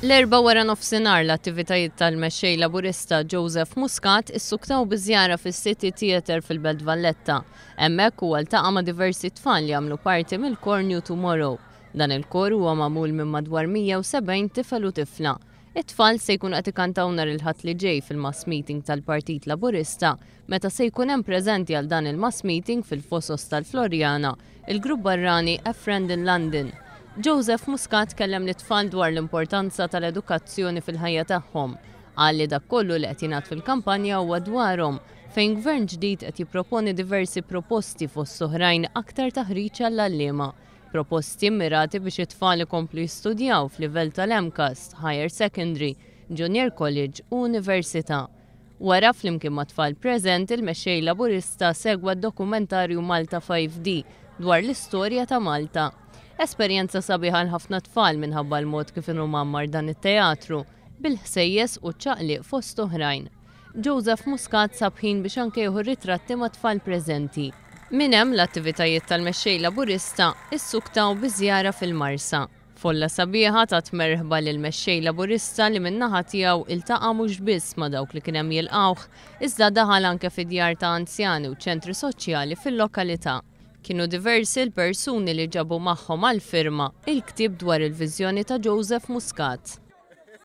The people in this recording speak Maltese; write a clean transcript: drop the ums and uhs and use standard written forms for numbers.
L-erba' wara nofsinhar l-attivitajiet tal-mexxej Laburista Joseph Muscat issuktaw biżjara fis-City Theatre fil-Belt Valletta. Hemmhekk huwa ltaqa' ma' diversi tfal li jagħmlu parti mill-Kor New Tomorrow. Dan il-kor huwa magħmul minn madwar 170 tifel u tifla. It-tfal se jkun qed ikantaw nhar il-Ħadd li ġej fil-mass meeting tal-Partit Laburista meta se jkun hemm preżenti għal dan il-mass meeting fil-Fosos tal-Florjana il-grupp barrani A Friend in London. Joseph Muscat kellem l-tfal dwar l-importanza tal-edukazzjoni fil-ħajja tagħhom. Qal li dak kollu li qed jingħad fil-kampanja huwa dwarhom fejn gvern ġdid qed jipproponi diversi proposti fost oħrajn aktar taħriġ għall-għalliema. Proposti mmirati biex it-tfal ikomplu jistudjaw f'livell tal-MCAS, Higher Secondary, Junior College u Università. Wara flimkien ma' tfal preżenti il-mexxej Laburista segwa d-dokumentarju Malta 5D dwar l-istorja ta' Malta. Esperjenza sabiħa l-ħafna tfal minħabba l-mod kif inhu mammar dan it-teatru, bil-ħsejjes u ċaqliq fost oħrajn. Joseph Muscat sab ħin biex anke jieħu ritratti ma' tfal preżenti. Min hemm l-attivitajiet tal-mexxej Laburista issuktaw biżjara fil-Marsa. Folla sabiħa ta' tmerħba lil mexxej Laburista li min-naħa tiegħu iltaqa' mhux biss ma' dawk li kien hemm jilqgħuh, iżda daħal anke fid-djar ta' anzjani u ċentri soċjali fil-lokalità. Kienu diversi l-persuni li ġabu magħhom għall-firma il-ktieb dwar il-viżjoni ta' Joseph Muscat.